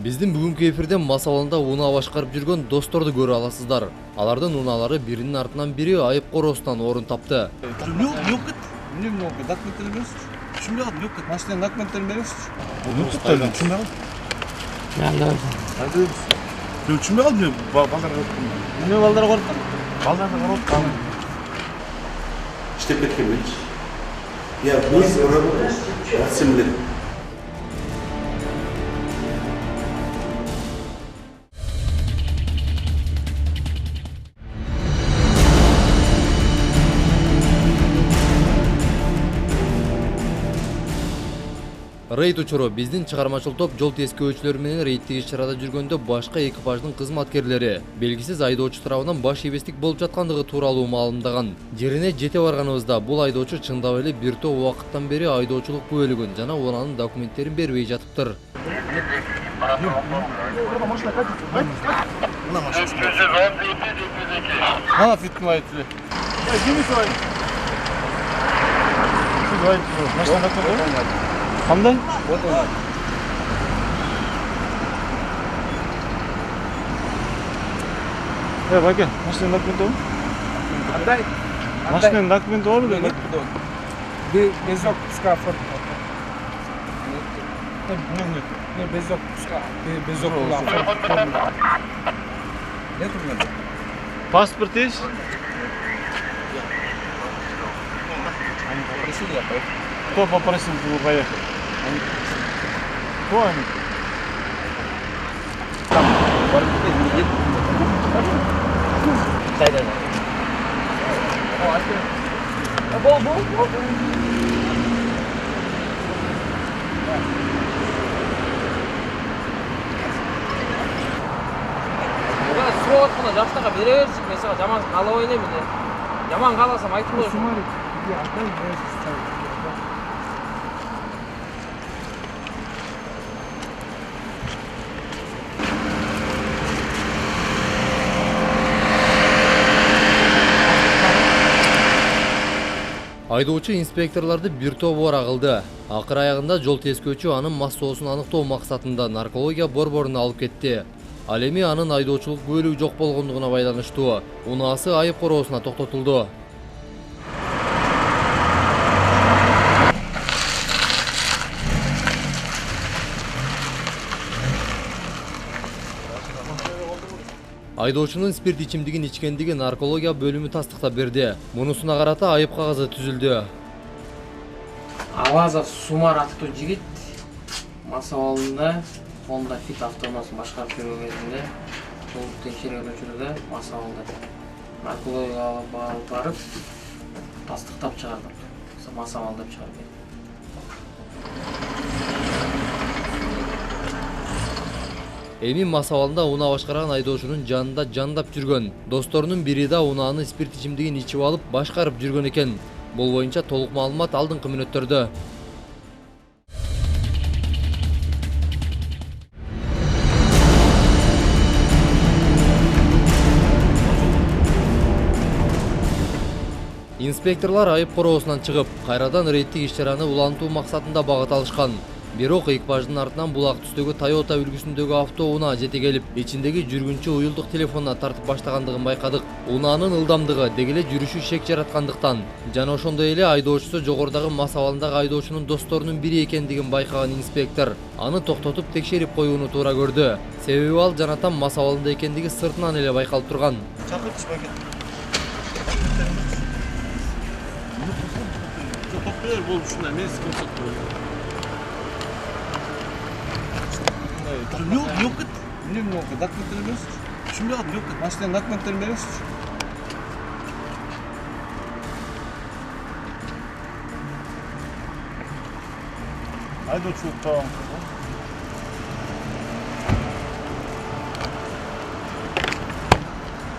Биздин бүгүнкү эфирде мас абалында унаа башкарып жүргөн досторду көрө аласыздар. Алардын унаалары биринин артынан бири айып короосунан орун тапты. Документтерин бересизчи. Түшүнбөй калдым, жок деп. Машинанын документтерин бересизчи. Түшүнбөй калдым. Түшүнбөй калдым, балдарга өттүм. Эмне балдар короттун? Балдарга короттум. İşte Petkemenç. Ya biz orada resimleri. Рейд учуру биздин чыгармачыл топ жол тескөөчүлөр менен рейдтик иш-чарада жүргөндө башка экипаждын кызматкерлери белгисиз айдоочу тарабынан баш ийбестик болуп жаткандыгы тууралуу маалымдаган. Жерине жете барганыбызда бул айдоочу чындап эле бир топ убакыттан бери айдоочулук бөлүгүн жана унанын документтерин бербей жатыптыр. Ана фитн айтты. Кандай? Вот он. Баке, машинанын документи бар? Отдай. Машинанын документи барбы деп? Без отпуска фото. Не, без отпуска. Без отпуска. Нет у меня. Паспорт есть? Они попросили, я поехал. Кто попросил его поехать? Кто они? Там, нет. Да. Бол. Сурап атканда жаштарга бере берчи, мен сага жаман каалабайын эми эле. Жаман кааласам айтып коёшум. Айдоочу инспекторларды бир топ ора кылды. Акыр аягында жол тескөөчү анын мас соосун аныктоо максатында наркология борборуна алып кетти. Ал эми анын айдоочулук күбөлүгү жок болгондугуна байланыштуу унаасы айып короосуна токтотулду. Айдоочунун спирт ичимдигин ичкендиги наркология бөлүмү тастыктап берди. Мунусуна карата айып кагазы түзүлдү. Авазов Сумар аттуу жигит мас абалында Honda Fit автомобилин башкарып жүргөн кезинде жол текшергөнчүлүгү мас абалда наркологияга алып барып тастыктап чыгардык. Мас абалда чыгарып. Эми мас абалында унаа башкарган айдоочунун жанында жандап жүргөн досторунун бири да унааны спирт ичимдигин ичип алып башкарып жүргөн экен. Бул боюнча толук маалымат алдыңкы мүнөттөрдө. Инспекторлор айып короосунан чыгып, кайрадан рейдтик иш-чараны улантуу максатында багыт алышкан. Бирок экипаждын артынан булак түстөгү Toyota үлгүсүндөгү автоунаа жете келип, ичиндеги жүргүнчү уюлдук телефонуна тартып баштагандыгын байкадык. Унаанын ылдамдыгы деги эле жүрүшү шек жараткандыктан жана ошондой эле айдоочусу жогорудагы мас абалындагы айдоочунун досторунун бири экендигин байкаган инспектор аны токтотуп текшерип коюуну туура көрдү. Себеби ал жанатан мас абалында экендиги сыртынан эле байкалып турган. Чакыртыш баке. Токтойлор болуп ушундай мен сыгымсат болду. Yok et. Ne dокументтерин бересизчи. Түшүнбөй калдым, жок деп. Машинанын документтерин бересизчи. Айдоочулук табам.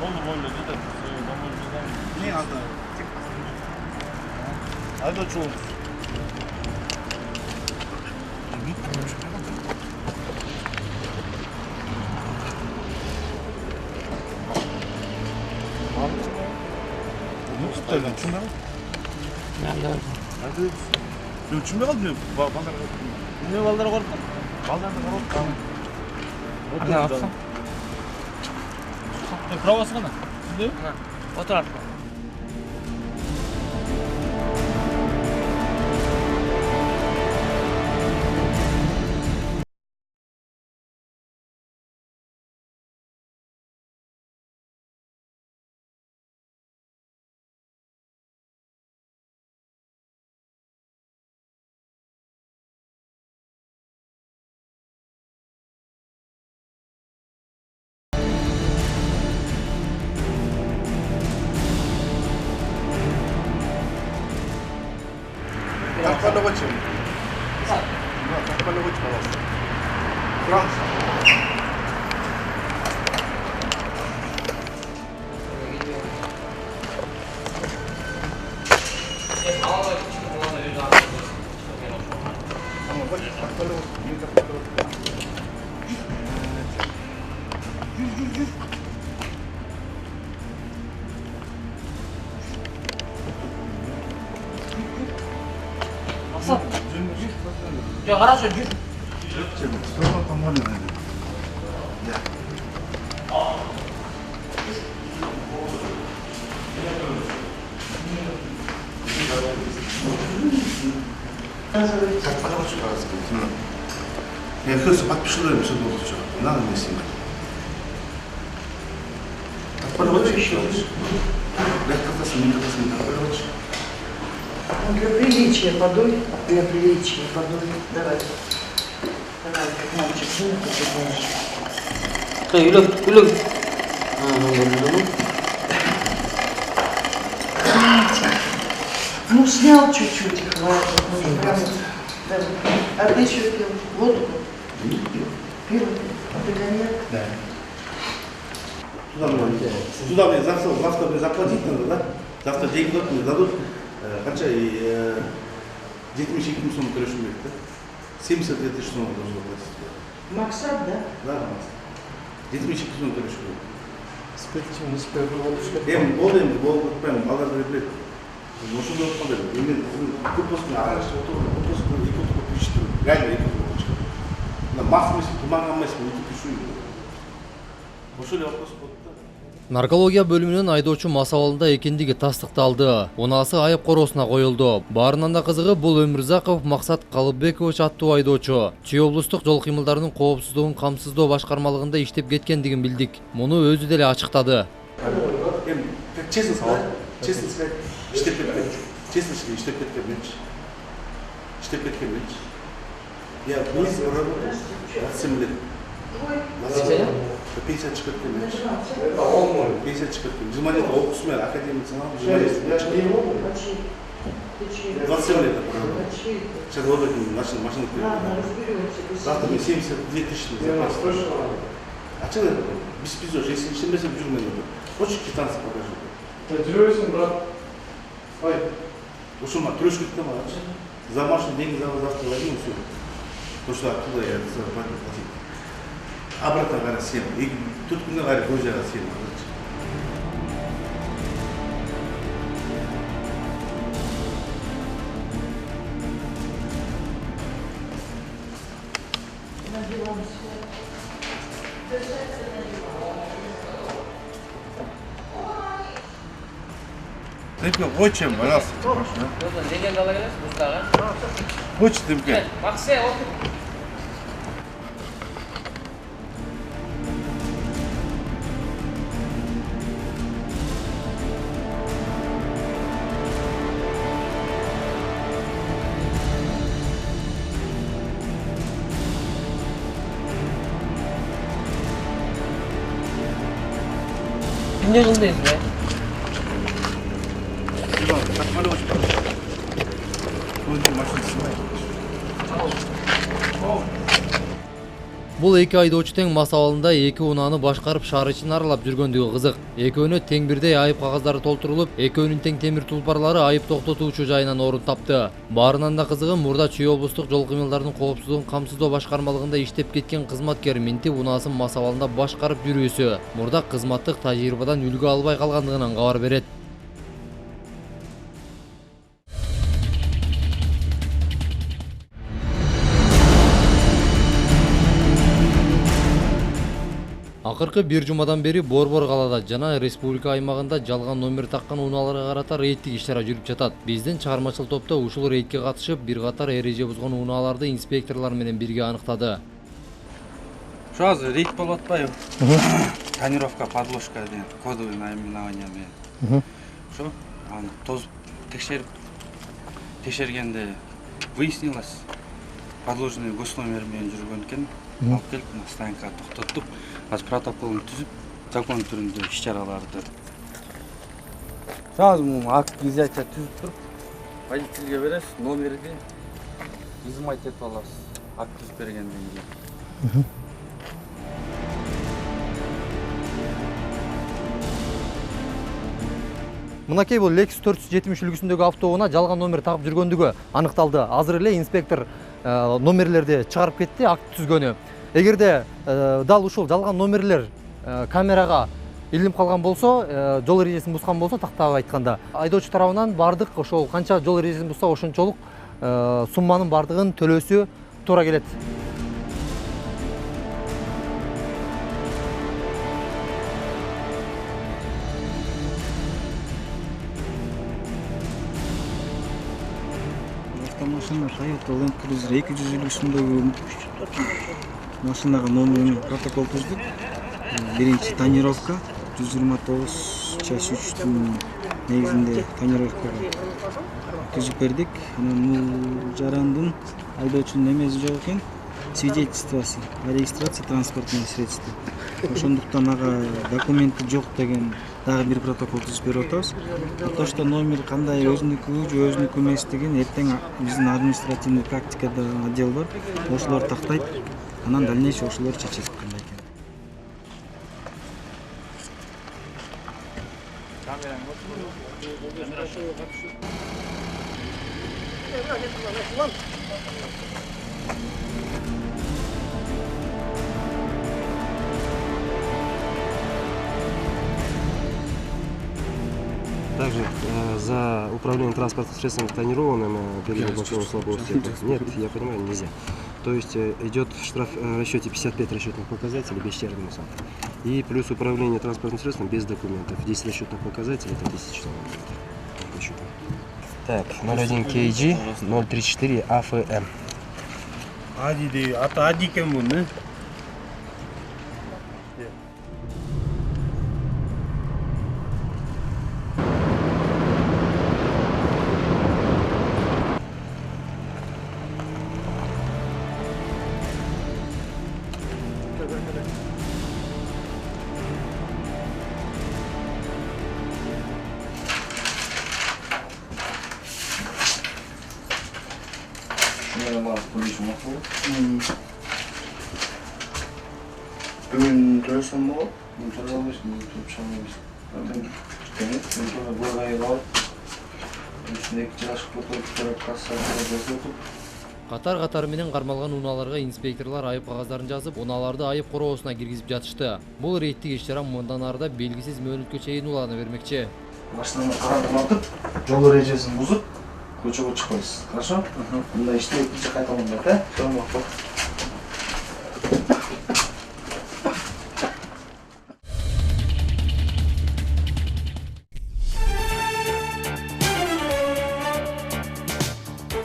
Болду, жада. Не надо. Айдоочулук. Түшүнбөй калдым, балдарга Эмне балдар короттун? балдарга короттум. Ана алсаң. Правасы қана. Отыр артқа. Так подавайте. Да, так подавайте, пожалуйста. Франция. 야, 알았어, 줄. Строго помолено. Так, подавайте, пожалуйста. Я просто подпишу, все было что. Надо мне снимать. Так, подавайте, пожалуйста. Подавайте. Ну, для приличия подуй, для приличия подуй. Давай. Давай, как мальчик, ну, ты знаешь. 자, 이렇게, 이렇게. Ну, снял чуть-чуть, и хватит. Ну, прям, да. А ты еще пил водку? Пиво? А ты коньяк? Да. Туда мне завтра мне заплатить надо, да? Завтра деньги мне дадут. Хотя и 72 000 сом төлешім керек, да? 72 000 сом должен платить. Максат, да? Да, Макс. 72 000 сом төлешім керек. Спектр не спектр болушы. Енді ұтпаймын, балдарды біледі. Ошында ұтқандай, мен көп болсын, ағаш отырып, көп болсын, екі отырып күшті, реально екі отырып күшті. Макс емес, тұман алмайсың, өтіп күшті. Ошылы вопрос болды да. Наркология бөлімінен айдоочу мас абалында экендиги тастыкталды. Унасы айып короосуна коюлду. Баарынан да кызыгы бул Өмүрзаков Максат Калыббекович аттуу айдоочу. Чүй облустук жол кыймылдарынын коопсуздугун камсыздоо башкармалыгында иштеп кеткендигин билдик. Муну өзү деле ачыктады. Честно сказать, иштеп кеткен. Честно сказать, иштеп кеткен менчи. Иштеп кеткен менчи. Я вниз работал 27 лет. 50 чыгып кеткен менчи. 50 чыгып кеткен. 20 лет окуусумен академик саналып, 20 лет чыгып. 27 лет проработал. Сейчас вот этим машина завтра мне 72 000 зарплата. А что это? Без пиздеж, если иштемесем жүрмөйм. Хочешь квитанция покажи? Жүресің, брат. Ай. Ушума төлөш кетти ма? За машину деньги завтра возьму, все. То, что оттуда я зарплату платить. Обратно қарай сен. Төрт күнде қарай көз жаға сен. Дымке, қойчем, пожалуйста. Неден ала келесіз, бустағы? Қойчы, Дымке. Максе, отыр. Kimde kıldayız be? Так, малёчек. Машина снимает. Бул эки айдоочу тең мас абалында эки унааны башкарып шаар ичин аралап жүргөндүгү кызык. Экөөнө тең бирдей айып кагаздары толтурулуп, экөөнүн тең темир тулпарлары айып токтотуучу жайынан орун тапты. Баарынан да кызыгы мурда Чүй облустук жол кыймылдарынын коопсуздугун камсыздоо башкармалыгында иштеп кеткен кызматкер минтип унаасын мас абалында башкарып жүрүүсү мурда кызматтык тажрыйбадан үлгү албай калгандыгынан кабар берет. Акыркы бир жумадан бери Борбор калаада жана республика аймагында жалган номер таккан унааларга карата рейдтик иш-чара жүрүп жатат. Биздин чыгармачыл топто ушул рейдке катышып, бир катар эреже бузган унааларды инспекторлор менен бирге аныктады. Ошо азыр рейд болуп атпайбы? Тонировка, подложка деген кодовый наименование менен. Ошо аны тозуп текшергенде выяснилось, подложный госномер менен жүргөн экен. Алып келип станцияга токтоттук. Азыр протоколун түзүп, закон түрүндө иш-чараларды. Азыр муну акт изъятия түзүп туруп, водительге бересиз, номерди изымать этип аласыз. Акт түзүп бергенден кийин. Мынакей бул Lexus 470 үлгүсүндөгү автоунаа жалган номер тагып жүргөндүгү аныкталды. Азыр эле инспектор номерлерди чыгарып кетти, акт түзгөнү. Эгерде дал ушул жалган номерлер камерага илинип калган болсо, жол эрежесин бузган болсо, тактап айтканда, айдоочу тарабынан бардык ошол канча жол эрежесин бузса ошончолук сумманын бардыгын төлөөсү туура келет. Автомашина Toyota Land Cruiser 200 үлгүсүндөгү машинага номерин протокол түздүк. Биринчи тонировка 129/3 негизинде тонировкага түзүп бердик. Анан бул жарандын айдоочунун эмеси жок экен, свидетельствосы о регистрации транспортного средства. Ошондуктан ага документи жок деген дагы бир протокол түзүп берип атабыз. То, что номер кандай өзүнүкү же өзүнүкү эмес деген эртең биздин административный практикада отдел бар. Ошолор тактайт. Анан дальнейший ошолор чечет кандай экен. Также за управление транспортным средством тонированным период большого слабого света. Нет, я понимаю, нельзя. То есть идет штраф в расчете 55 расчетных показателей без черного сам. И плюс управление транспортным средством без документов. 10 расчетных показателей, это 1000 человек. Так, 01 KG 034 AFM. Ади ата ади экен бул, не? Бүгүн төлөсөм болот. Төлөп албайсың, төлөп чамайбыз. Бул айга алып, үстүнө 2 жыл ашып отуруп, кассага жазып. Катар менен кармалган унааларга инспекторлор айып кагаздарын жазып, унааларды айып короосуна киргизип жатышты. Бул рейдтик иш-чара мындан арыда белгисиз мөөнөткө чейин улана бермекчи. Машинаны карандырып, жол эрежесин бузуп, көчөгө чыкпайсыз. Хорошо? Мындай иште экинчи кайталанбайт, э? Tamam.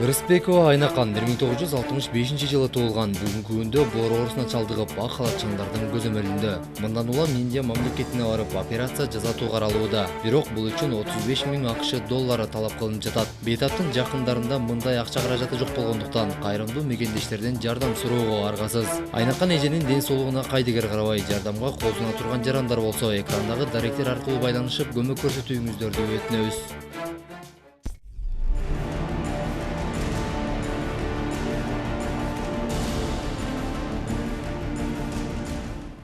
Рыспекова Айнакан 1965 жылы туулган. Бүгүнкү күндө Борборусуна чалдыгып, ак халатчандардын көзөмөлүндө. Мындан улам Индия мамлекетине барып операция жасатуу каралууда. Бирок бул үчүн 35 000 АКШ доллары талап кылынып жатат. Бейтаптын жакындарында мындай акча каражаты жок болгондуктан кайрымдуу мекендештерден жардам суроого аргасыз. Айнакан эженин ден соолугуна кайдыгер карабай, жардамга кол суна турган жарандар болсо, экрандагы даректер аркылуу байланышып көмөк көрсөтүүңүздөрдү өтүнөбүз.